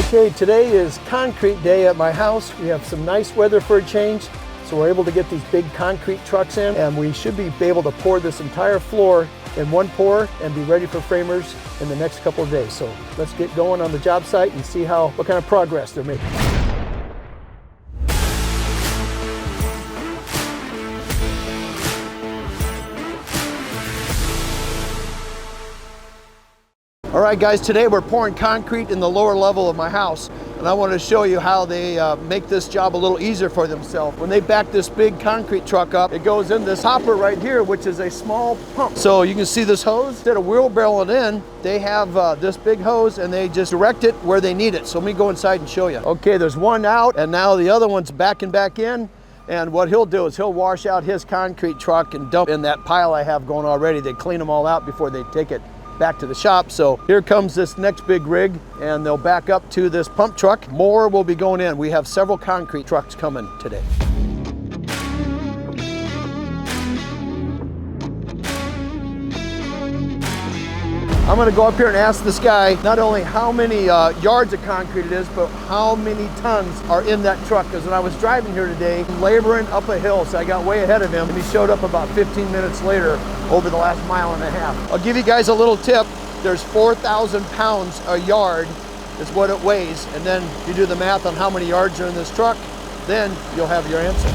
Okay, today is concrete day at my house. We have some nice weather for a change, so we're able to get these big concrete trucks in, and we should be able to pour this entire floor in one pour and be ready for framers in the next couple of days. So let's get going on the job site and see what kind of progress they're making. All right guys, today we're pouring concrete in the lower level of my house, and I want to show you how they make this job a little easier for themselves. When they back this big concrete truck up, it goes in this hopper right here, which is a small pump. So you can see this hose. Instead of wheelbarrowing in, they have this big hose and they just direct it where they need it. So let me go inside and show you. Okay, there's one out and now the other one's backing back in. And what he'll do is he'll wash out his concrete truck and dump in that pile I have going already. They clean them all out before they take it back to the shop. So here comes this next big rig, and they'll back up to this pump truck. More will be going in. We have several concrete trucks coming today. I'm gonna go up here and ask this guy not only how many yards of concrete it is, but how many tons are in that truck. Because when I was driving here today, laboring up a hill, so I got way ahead of him, and he showed up about 15 minutes later over the last mile and a half. I'll give you guys a little tip. There's 4,000 pounds a yard is what it weighs. And then you do the math on how many yards are in this truck, then you'll have your answer.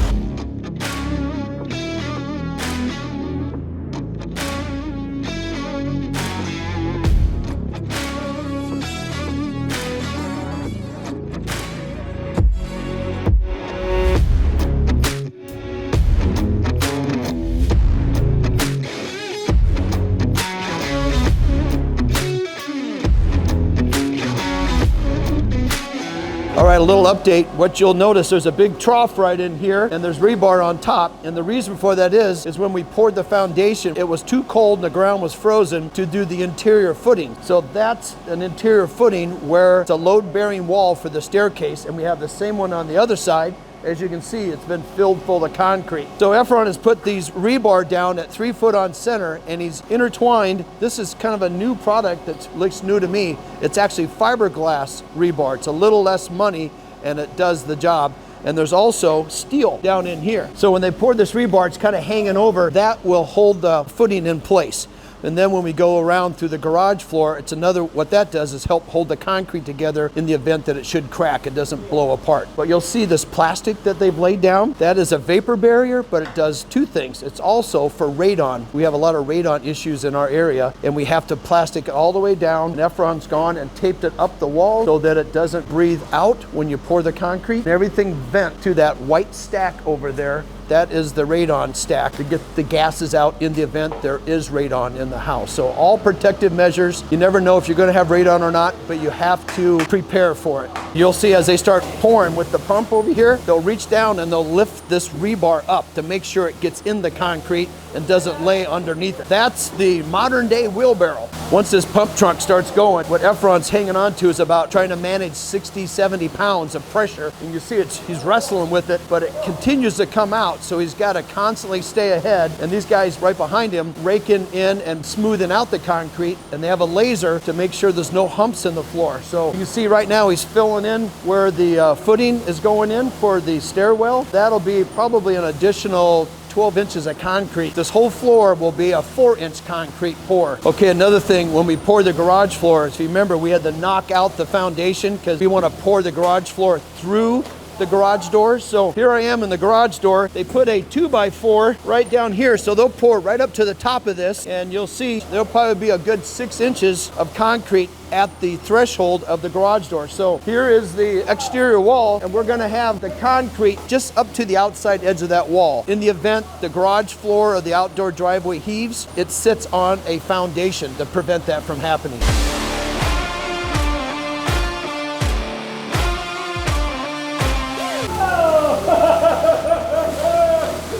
All right, a little update. What you'll notice, there's a big trough right in here and there's rebar on top. And the reason for that is when we poured the foundation, it was too cold and the ground was frozen to do the interior footing. So that's an interior footing where it's a load-bearing wall for the staircase. And we have the same one on the other side. As you can see, it's been filled full of concrete. So Efron has put these rebar down at 3 foot on center, and he's intertwined. This is kind of a new product that looks new to me. It's actually fiberglass rebar. It's a little less money, and it does the job. And there's also steel down in here. So when they pour this rebar, it's kind of hanging over. That will hold the footing in place. And then when we go around through the garage floor, what that does is help hold the concrete together in the event that it should crack. It doesn't blow apart. But you'll see this plastic that they've laid down. That is a vapor barrier, but it does two things. It's also for radon. We have a lot of radon issues in our area, and we have to plastic it all the way down. And Efron's gone and taped it up the wall so that it doesn't breathe out when you pour the concrete. And everything vent to that white stack over there. That is the radon stack to get the gases out in the event there is radon in the house. So all protective measures. You never know if you're going to have radon or not, but you have to prepare for it. You'll see as they start pouring with the pump over here, they'll reach down and they'll lift this rebar up to make sure it gets in the concrete and doesn't lay underneath it. That's the modern day wheelbarrow. Once this pump truck starts going, what Efron's hanging on to is about trying to manage 60, 70 pounds of pressure. And you see he's wrestling with it, but it continues to come out. So he's got to constantly stay ahead. And these guys right behind him raking in and smoothing out the concrete. And they have a laser to make sure there's no humps in the floor. So you can see right now he's filling in where the footing is going in for the stairwell. That'll be probably an additional 12 inches of concrete. This whole floor will be a 4-inch concrete pour. Okay, another thing, when we pour the garage floor, if you remember, we had to knock out the foundation because we want to pour the garage floor through the garage doors. So here I am in the garage door. They put a 2x4 right down here, so they'll pour right up to the top of this, and you'll see there'll probably be a good 6 inches of concrete at the threshold of the garage door. So here is the exterior wall, and we're gonna have the concrete just up to the outside edge of that wall. In the event the garage floor or the outdoor driveway heaves, it sits on a foundation to prevent that from happening.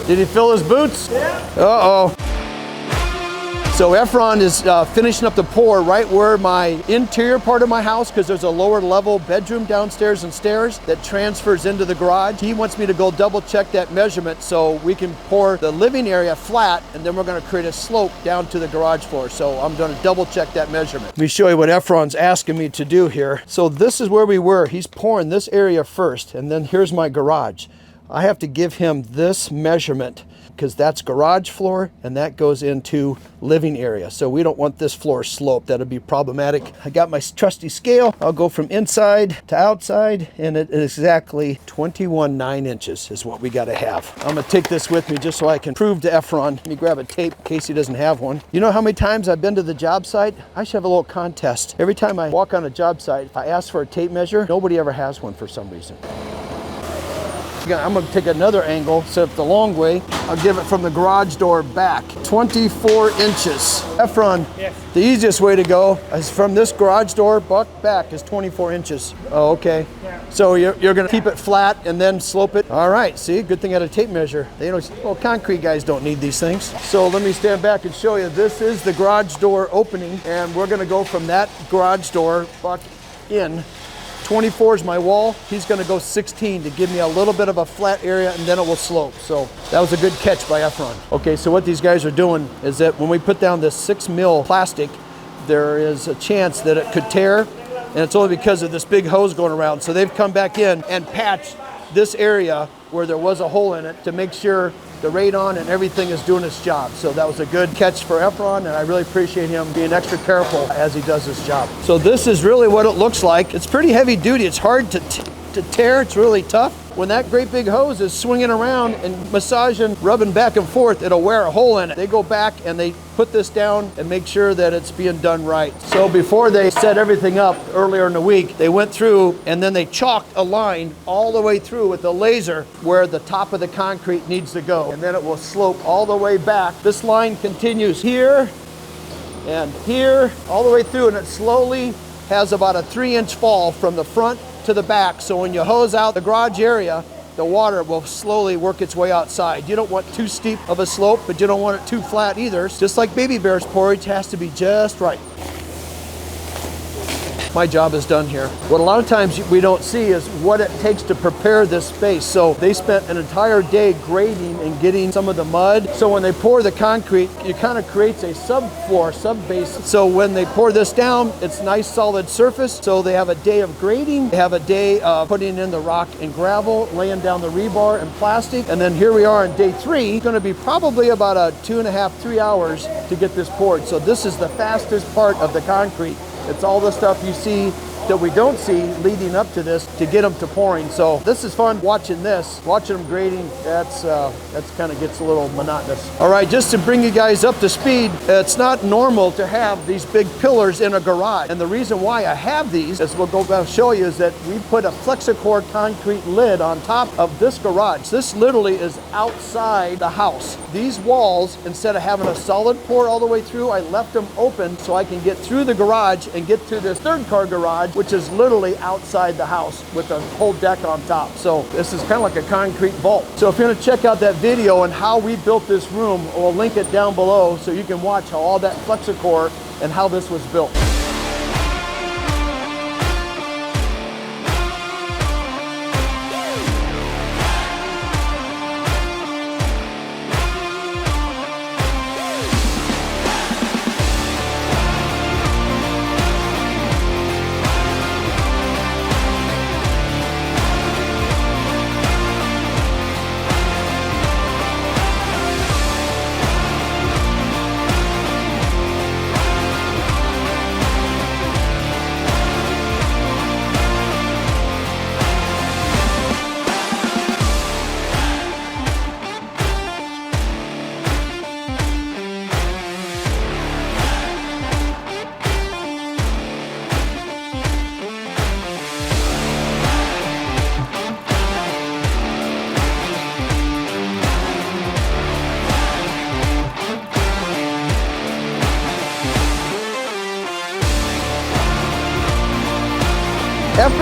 Did he fill his boots? Yeah. Uh-oh. So Efron is finishing up the pour right where my interior part of my house, because there's a lower level bedroom downstairs and stairs that transfers into the garage. He wants me to go double check that measurement so we can pour the living area flat, and then we're going to create a slope down to the garage floor. So I'm going to double check that measurement. Let me show you what Efron's asking me to do here. So this is where we were. He's pouring this area first, and then here's my garage. I have to give him this measurement because that's garage floor and that goes into living area. So we don't want this floor sloped. That'll be problematic. I got my trusty scale. I'll go from inside to outside, and it is exactly 21.9 inches is what we got to have. I'm gonna take this with me just so I can prove to Efron. Let me grab a tape in case he doesn't have one. You know how many times I've been to the job site? I should have a little contest. Every time I walk on a job site, if I ask for a tape measure, nobody ever has one for some reason. I'm going to take another angle, set up the long way. I'll give it from the garage door back. 24 inches. Efron, yes. The easiest way to go is from this garage door back is 24 inches. Oh, okay. Yeah. So you're going to keep it flat and then slope it. All right, see, good thing I had a tape measure. They don't, well, concrete guys don't need these things. So let me stand back and show you. This is the garage door opening, and we're going to go from that garage door back in. 24 is my wall. He's going to go 16 to give me a little bit of a flat area, and then it will slope. So that was a good catch by Efron. Okay, so what these guys are doing is that when we put down this 6 mil plastic, there is a chance that it could tear, and it's only because of this big hose going around. So they've come back in and patched this area where there was a hole in it to make sure the radon and everything is doing its job. So that was a good catch for Efron, and I really appreciate him being extra careful as he does his job. So this is really what it looks like. It's pretty heavy duty. It's hard to tear. It's really tough. When that great big hose is swinging around and massaging, rubbing back and forth, it'll wear a hole in it. They go back and they put this down and make sure that it's being done right. So before they set everything up earlier in the week, they went through and then they chalked a line all the way through with a laser where the top of the concrete needs to go. And then it will slope all the way back. This line continues here and here, all the way through, and it slowly has about a 3-inch fall from the front to the back. So when you hose out the garage area, the water will slowly work its way outside. You don't want too steep of a slope, but you don't want it too flat either. Just like baby bear's porridge has to be just right. My job is done here. What a lot of times we don't see is what it takes to prepare this space. So they spent an entire day grading and getting some of the mud. So when they pour the concrete, it kind of creates a subfloor, subbase. So when they pour this down, it's nice solid surface. So they have a day of grading. They have a day of putting in the rock and gravel, laying down the rebar and plastic. And then here we are on day 3. It's going to be probably about a 2.5, 3 hours to get this poured. So this is the fastest part of the concrete. It's all the stuff you see that we don't see leading up to this to get them to pouring. So this is fun watching this, watching them grading. That's kind of gets a little monotonous. All right, just to bring you guys up to speed, it's not normal to have these big pillars in a garage. And the reason why I have these, as we'll go back and show you, is that we put a Flexicore concrete lid on top of this garage. This literally is outside the house. These walls, instead of having a solid pour all the way through, I left them open so I can get through the garage and get to this third car garage, which is literally outside the house with a whole deck on top. So this is kind of like a concrete vault. So if you're going to check out that video on how we built this room, we'll link it down below so you can watch how all that Flexicore and how this was built.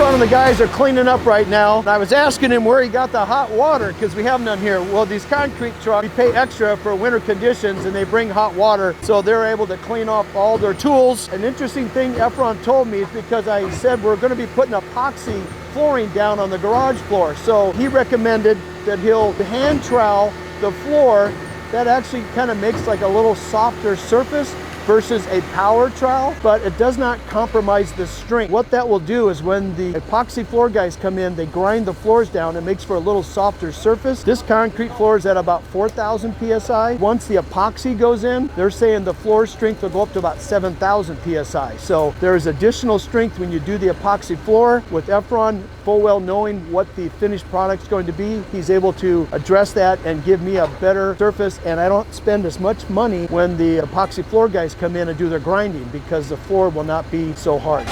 Efron and the guys are cleaning up right now. And I was asking him where he got the hot water because we have none here. Well, these concrete trucks, we pay extra for winter conditions and they bring hot water. So they're able to clean off all their tools. An interesting thing Efron told me is because I said we're going to be putting epoxy flooring down on the garage floor. So he recommended that he'll hand trowel the floor. That actually kind of makes like a little softer surface versus a power trowel, but it does not compromise the strength. What that will do is when the epoxy floor guys come in, they grind the floors down. It makes for a little softer surface. This concrete floor is at about 4,000 PSI. Once the epoxy goes in, they're saying the floor strength will go up to about 7,000 PSI. So there's additional strength when you do the epoxy floor. With Efron full well knowing what the finished product is going to be, he's able to address that and give me a better surface, and I don't spend as much money when the epoxy floor guys come in and do their grinding because the floor will not be so hard.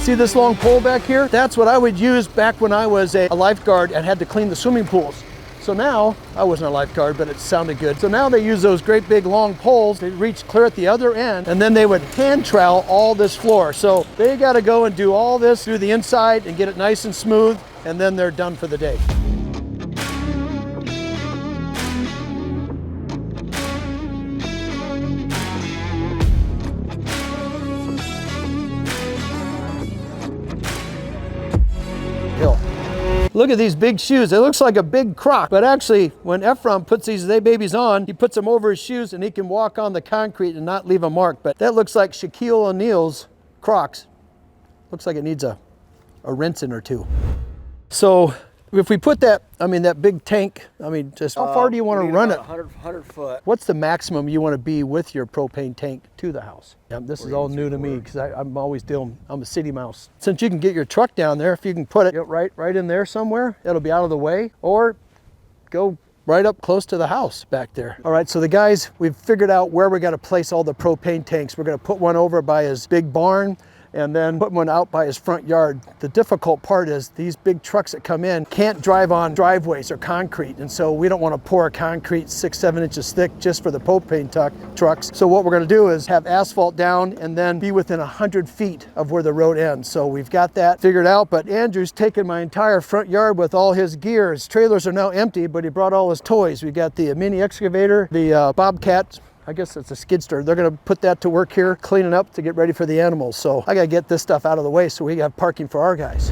See this long pole back here? That's what I would use back when I was a lifeguard and had to clean the swimming pools. So now, I wasn't a lifeguard, but it sounded good. So now they use those great big long poles. They reach clear at the other end, and then they would hand trowel all this floor. So they gotta go and do all this through the inside and get it nice and smooth, and then they're done for the day. Look at these big shoes. It looks like a big croc, but actually when Efron puts these babies on, he puts them over his shoes and he can walk on the concrete and not leave a mark. But that looks like Shaquille O'Neal's Crocs. Looks like it needs a rinsing or two. So if we put that, that big tank, just how far do you want to run it? 100 foot. What's the maximum you want to be with your propane tank to the house? This is all new to me because I'm always dealing, I'm a city mouse. Since you can get your truck down there, if you can put it right in there somewhere, it'll be out of the way, or go right up close to the house back there. All right, so the guys, we've figured out where we got to place all the propane tanks. We're going to put one over by his big barn, and then put one out by his front yard. The difficult part is these big trucks that come in can't drive on driveways or concrete, and so we don't want to pour concrete 6-7 inches thick just for the propane trucks. So what we're going to do is have asphalt down and then be within 100 feet of where the road ends. So we've got that figured out, but Andrew's taken my entire front yard with all his gear. His trailers are now empty, but he brought all his toys. We got the mini excavator, the Bobcat, I guess it's a skid steer. They're gonna put that to work here, cleaning up to get ready for the animals. So I gotta get this stuff out of the way so we have parking for our guys.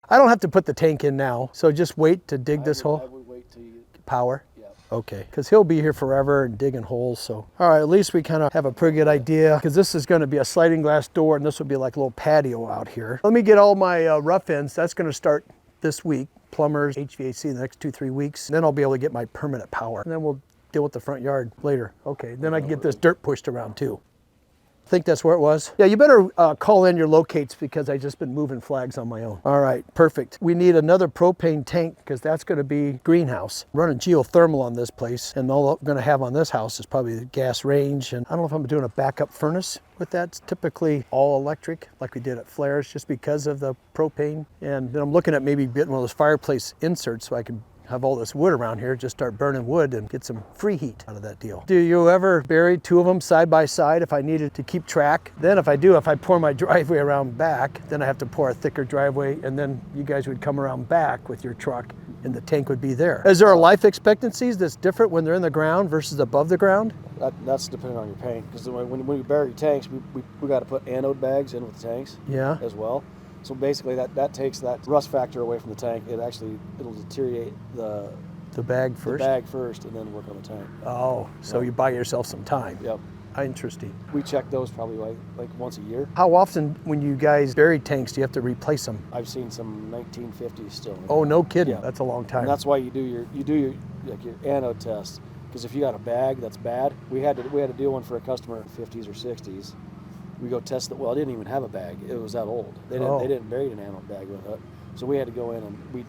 I don't have to put the tank in now, so just wait to dig this hole. I would wait till you... Power? Yeah. Okay, because he'll be here forever and digging holes, so. All right, at least we kind of have a pretty good idea, because this is gonna be a sliding glass door, and this will be like a little patio out here. Let me get all my rough ends. That's gonna start this week. Plumbers, HVAC in the next 2-3 weeks. And then I'll be able to get my permanent power. And then we'll deal with the front yard later. Okay, then I can get this dirt pushed around too. I think that's where it was. Yeah, you better call in your locates because I've just been moving flags on my own. All right, perfect. We need another propane tank because that's gonna be greenhouse. Running geothermal on this place, and all I'm gonna have on this house is probably the gas range, and I don't know if I'm doing a backup furnace with that. It's typically all electric like we did at Flares just because of the propane. And then I'm looking at maybe getting one of those fireplace inserts so I can have all this wood around here, just start burning wood and get some free heat out of that deal. Do you ever bury two of them side by side if I needed to keep track? Then if I pour my driveway around back, then I have to pour a thicker driveway, and then you guys would come around back with your truck and the tank would be there. Is there a life expectancy that's different when they're in the ground versus above the ground? That's depending on your paint, because when we bury tanks, we got to put anode bags in with the tanks as well. So basically that takes that rust factor away from the tank. It'll deteriorate the bag first and then work on the tank. Oh, so you buy yourself some time. Yep. Interesting. We check those probably like once a year. How often when you guys bury tanks do you have to replace them? I've seen some 1950s still. Oh, no kidding. Yeah. That's a long time. And that's why you do your anode test, because if you got a bag that's bad, we had to do one for a customer in the 50s or 60s. We go test it. Well, it didn't even have a bag. It was that old. They didn't bury an anode bag with it. So we had to go in and we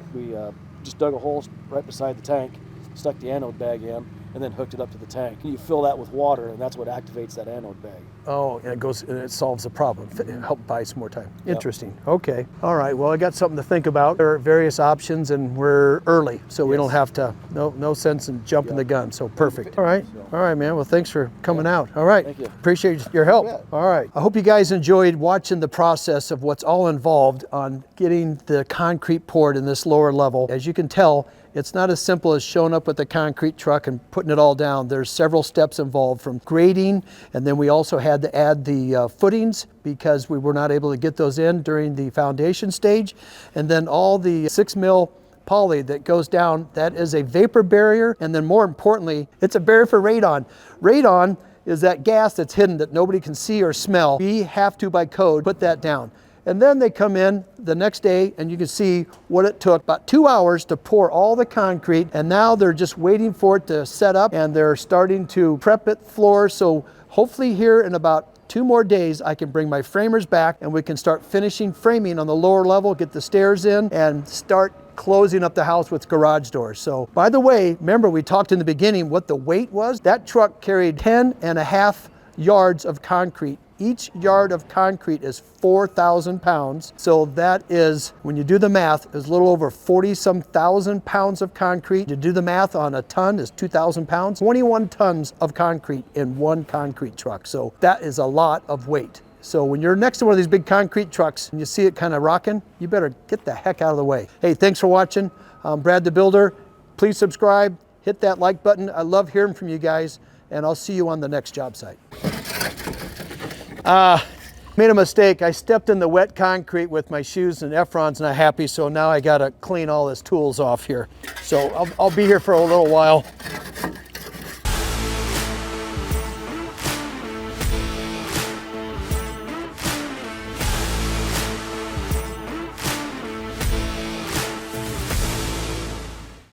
just dug a hole right beside the tank, stuck the anode bag in, and then hooked it up to the tank. You fill that with water, and that's what activates that anode bag. Oh, and it goes and it solves the problem. Help buy some more time. Interesting. Okay. All right. Well, I got something to think about. There are various options, and we're early, so we don't have to. No sense in jumping the gun. So perfect. All right. All right, man. Well, thanks for coming out. All right. Thank you. Appreciate your help. All right. I hope you guys enjoyed watching the process of what's all involved on getting the concrete poured in this lower level. As you can tell, it's not as simple as showing up with the concrete truck and putting it all down. There's several steps involved, from grading, and then we also had to add the footings because we were not able to get those in during the foundation stage. And then all the 6 mil poly that goes down, that is a vapor barrier. And then more importantly, it's a barrier for radon. Radon is that gas that's hidden that nobody can see or smell. We have to, by code, put that down. And then they come in the next day, and you can see what it took, about 2 hours to pour all the concrete. And now they're just waiting for it to set up, and they're starting to prep it floor. So hopefully here in about 2 more days, I can bring my framers back and we can start finishing framing on the lower level, get the stairs in, and start closing up the house with garage doors. So by the way, remember we talked in the beginning what the weight was? That truck carried 10.5 yards of concrete. Each yard of concrete is 4,000 pounds. So that is, when you do the math, is a little over 40-some thousand pounds of concrete. You do the math on a ton is 2,000 pounds. 21 tons of concrete in one concrete truck. So that is a lot of weight. So when you're next to one of these big concrete trucks and you see it kind of rocking, you better get the heck out of the way. Hey, thanks for watching. I'm Brad the Builder. Please subscribe, hit that like button. I love hearing from you guys, and I'll see you on the next job site. Made a mistake. I stepped in the wet concrete with my shoes, and Efron's not happy, so now I gotta clean all his tools off here. So I'll be here for a little while.